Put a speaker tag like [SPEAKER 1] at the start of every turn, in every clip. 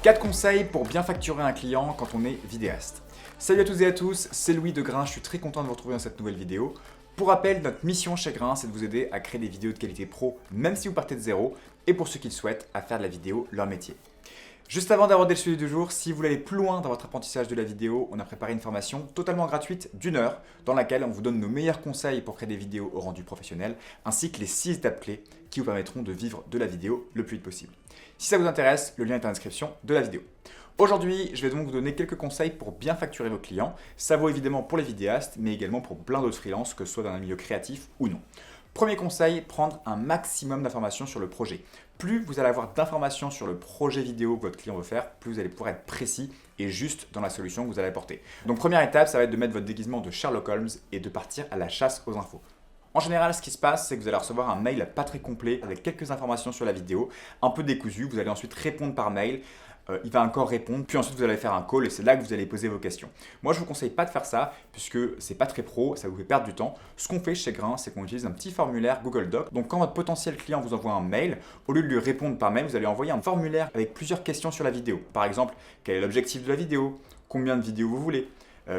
[SPEAKER 1] 4 conseils pour bien facturer un client quand on est vidéaste. Salut à toutes et à tous, c'est Louis de Grain, je suis très content de vous retrouver dans cette nouvelle vidéo. Pour rappel, notre mission chez Grain, c'est de vous aider à créer des vidéos de qualité pro, même si vous partez de zéro, et pour ceux qui le souhaitent, à faire de la vidéo leur métier. Juste avant d'aborder le sujet du jour, si vous voulez aller plus loin dans votre apprentissage de la vidéo, on a préparé une formation totalement gratuite d'1 heure dans laquelle on vous donne nos meilleurs conseils pour créer des vidéos au rendu professionnel, ainsi que les 6 étapes clés qui vous permettront de vivre de la vidéo le plus vite possible. Si ça vous intéresse, le lien est en description de la vidéo. Aujourd'hui, je vais donc vous donner quelques conseils pour bien facturer vos clients. Ça vaut évidemment pour les vidéastes, mais également pour plein d'autres freelances, que ce soit dans un milieu créatif ou non. Premier conseil, prendre un maximum d'informations sur le projet. Plus vous allez avoir d'informations sur le projet vidéo que votre client veut faire, plus vous allez pouvoir être précis et juste dans la solution que vous allez apporter. Donc première étape, ça va être de mettre votre déguisement de Sherlock Holmes et de partir à la chasse aux infos. En général, ce qui se passe, c'est que vous allez recevoir un mail pas très complet avec quelques informations sur la vidéo, un peu décousu. Vous allez ensuite répondre par mail. Il va encore répondre, puis ensuite vous allez faire un call et c'est là que vous allez poser vos questions. Moi, je ne vous conseille pas de faire ça puisque c'est pas très pro, ça vous fait perdre du temps. Ce qu'on fait chez Grain, c'est qu'on utilise un petit formulaire Google Doc. Donc quand votre potentiel client vous envoie un mail, au lieu de lui répondre par mail, vous allez envoyer un formulaire avec plusieurs questions sur la vidéo. Par exemple, quel est l'objectif de la vidéo? Combien de vidéos vous voulez?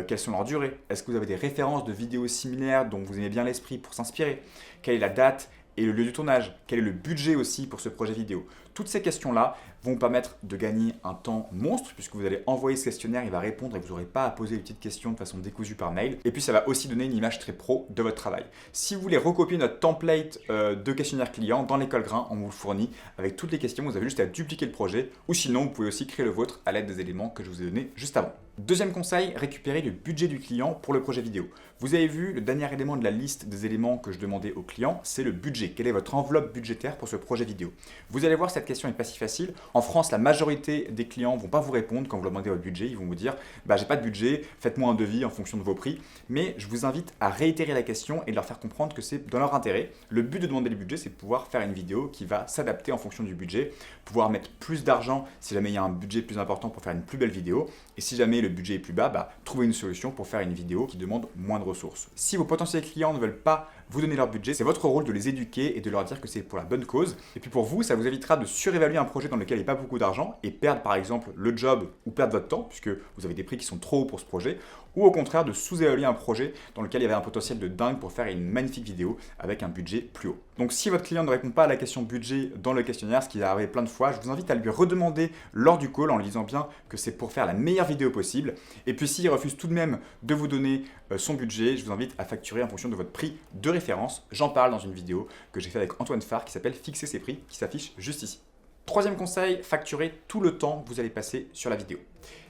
[SPEAKER 1] Quelles sont leurs durées? Est-ce que vous avez des références de vidéos similaires dont vous aimez bien l'esprit pour s'inspirer? Quelle est la date et le lieu du tournage? Quel est le budget aussi pour ce projet vidéo? Toutes ces questions-là vont vous permettre de gagner un temps monstre puisque vous allez envoyer ce questionnaire, il va répondre et vous n'aurez pas à poser les petites questions de façon décousue par mail. Et puis ça va aussi donner une image très pro de votre travail. Si vous voulez recopier notre template de questionnaire client dans l'école Grain, on vous le fournit avec toutes les questions. Vous avez juste à dupliquer le projet ou sinon vous pouvez aussi créer le vôtre à l'aide des éléments que je vous ai donnés juste avant. Deuxième conseil, récupérer le budget du client pour le projet vidéo. Vous avez vu, le dernier élément de la liste des éléments que je demandais au client, c'est le budget. Quelle est votre enveloppe budgétaire pour ce projet vidéo? Vous allez voir, cette question n'est pas si facile. En France, la majorité des clients ne vont pas vous répondre quand vous leur demandez votre budget. Ils vont vous dire j'ai pas de budget, faites-moi un devis en fonction de vos prix. Mais je vous invite à réitérer la question et de leur faire comprendre que c'est dans leur intérêt. Le but de demander le budget, c'est de pouvoir faire une vidéo qui va s'adapter en fonction du budget, pouvoir mettre plus d'argent si jamais il y a un budget plus important pour faire une plus belle vidéo. Et si jamais le budget est plus bas, trouver une solution pour faire une vidéo qui demande moins de ressources. Si vos potentiels clients ne veulent pas vous donner leur budget, c'est votre rôle de les éduquer et de leur dire que c'est pour la bonne cause. Et puis pour vous, ça vous évitera de surévaluer un projet dans lequel il n'y a pas beaucoup d'argent et perdre par exemple le job ou perdre votre temps puisque vous avez des prix qui sont trop hauts pour ce projet, ou au contraire de sous-évaluer un projet dans lequel il y avait un potentiel de dingue pour faire une magnifique vidéo avec un budget plus haut. Donc si votre client ne répond pas à la question budget dans le questionnaire, ce qui est arrivé plein de fois, je vous invite à lui redemander lors du call en lui disant bien que c'est pour faire la meilleure vidéo possible. Et puis s'il refuse tout de même de vous donner son budget, je vous invite à facturer en fonction de votre prix de référence. J'en parle dans une vidéo que j'ai fait avec Antoine Farr qui s'appelle Fixer ses prix, qui s'affiche juste ici. Troisième conseil, facturez tout le temps que vous allez passer sur la vidéo.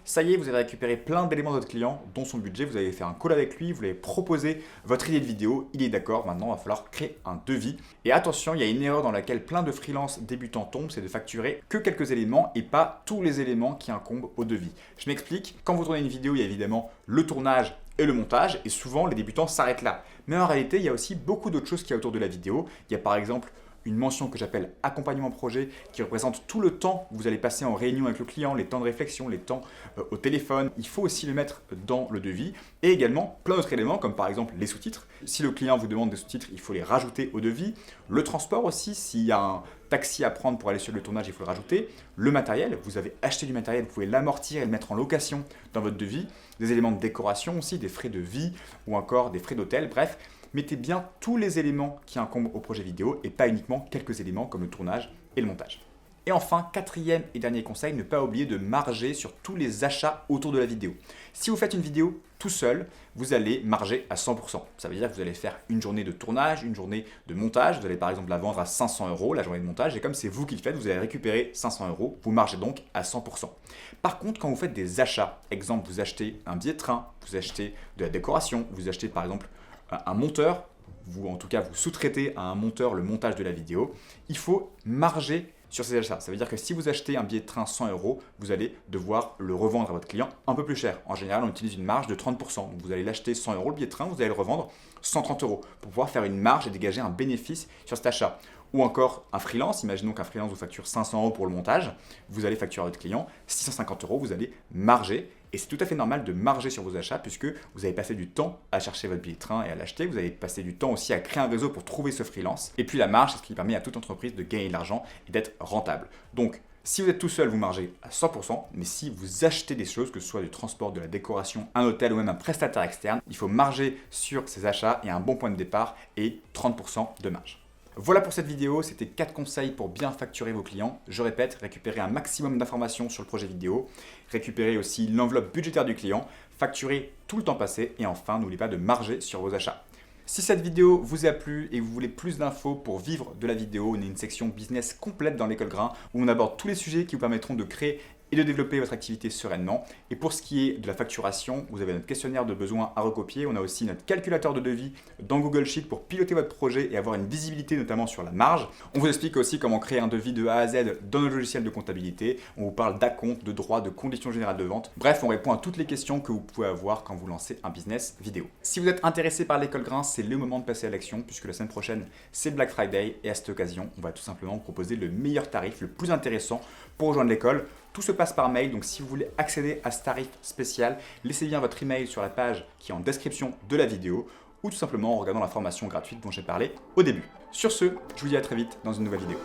[SPEAKER 1] Ça y est, vous avez récupéré plein d'éléments de votre client, dont son budget, vous avez fait un call avec lui, vous lui avez proposé votre idée de vidéo, il est d'accord, maintenant il va falloir créer un devis. Et attention, il y a une erreur dans laquelle plein de freelances débutants tombent, c'est de facturer que quelques éléments et pas tous les éléments qui incombent au devis. Je m'explique, quand vous tournez une vidéo, il y a évidemment le tournage et le montage, et souvent les débutants s'arrêtent là. Mais en réalité, il y a aussi beaucoup d'autres choses qu'il y a autour de la vidéo. Il y a par exemple une mention que j'appelle accompagnement projet qui représente tout le temps que vous allez passer en réunion avec le client, les temps de réflexion, les temps au téléphone. Il faut aussi le mettre dans le devis et également plein d'autres éléments comme par exemple les sous-titres. Si le client vous demande des sous-titres, il faut les rajouter au devis. Le transport aussi, s'il y a un taxi à prendre pour aller sur le tournage, il faut le rajouter. Le matériel, vous avez acheté du matériel, vous pouvez l'amortir et le mettre en location dans votre devis. Des éléments de décoration aussi, des frais de vie ou encore des frais d'hôtel, bref. Mettez bien tous les éléments qui incombent au projet vidéo et pas uniquement quelques éléments comme le tournage et le montage. Et enfin, quatrième et dernier conseil, ne pas oublier de marger sur tous les achats autour de la vidéo. Si vous faites une vidéo tout seul, vous allez marger à 100%. Ça veut dire que vous allez faire une journée de tournage, une journée de montage. Vous allez par exemple la vendre à 500 € la journée de montage. Et comme c'est vous qui le faites, vous allez récupérer 500 €. Vous margez donc à 100%. Par contre, quand vous faites des achats, exemple, vous achetez un billet de train, vous achetez de la décoration, vous achetez par exemple un monteur, en tout cas vous sous-traitez à un monteur le montage de la vidéo, il faut marger sur ces achats. Ça veut dire que si vous achetez un billet de train 100 €, vous allez devoir le revendre à votre client un peu plus cher. En général, on utilise une marge de 30%. Donc vous allez l'acheter 100 € le billet de train, vous allez le revendre 130 € pour pouvoir faire une marge et dégager un bénéfice sur cet achat. Ou encore un freelance, imaginons qu'un freelance vous facture 500 € pour le montage, vous allez facturer à votre client 650 €, vous allez marger. Et c'est tout à fait normal de marger sur vos achats puisque vous avez passé du temps à chercher votre billet de train et à l'acheter. Vous avez passé du temps aussi à créer un réseau pour trouver ce freelance. Et puis la marge, c'est ce qui permet à toute entreprise de gagner de l'argent et d'être rentable. Donc, Si vous êtes tout seul, vous margez à 100%, mais si vous achetez des choses, que ce soit du transport, de la décoration, un hôtel ou même un prestataire externe, il faut marger sur ces achats et un bon point de départ et 30% de marge. Voilà pour cette vidéo, c'était 4 conseils pour bien facturer vos clients. Je répète, récupérer un maximum d'informations sur le projet vidéo, récupérer aussi l'enveloppe budgétaire du client, facturer tout le temps passé et enfin, n'oubliez pas de marger sur vos achats. Si cette vidéo vous a plu et vous voulez plus d'infos pour vivre de la vidéo, on a une section business complète dans l'école Grain où on aborde tous les sujets qui vous permettront de créer et de développer votre activité sereinement. Et pour ce qui est de la facturation, vous avez notre questionnaire de besoins à recopier. On a aussi notre calculateur de devis dans Google Sheet pour piloter votre projet et avoir une visibilité notamment sur la marge. On vous explique aussi comment créer un devis de A à Z dans notre logiciel de comptabilité. On vous parle d'acompte, de droits, de conditions générales de vente. Bref, on répond à toutes les questions que vous pouvez avoir quand vous lancez un business vidéo. Si vous êtes intéressé par l'école Grain, c'est le moment de passer à l'action puisque la semaine prochaine, c'est le Black Friday et à cette occasion, on va tout simplement vous proposer le meilleur tarif, le plus intéressant pour rejoindre l'école. Tout se passe par mail, donc si vous voulez accéder à ce tarif spécial, laissez bien votre email sur la page qui est en description de la vidéo ou tout simplement en regardant la formation gratuite dont j'ai parlé au début. Sur ce, je vous dis à très vite dans une nouvelle vidéo.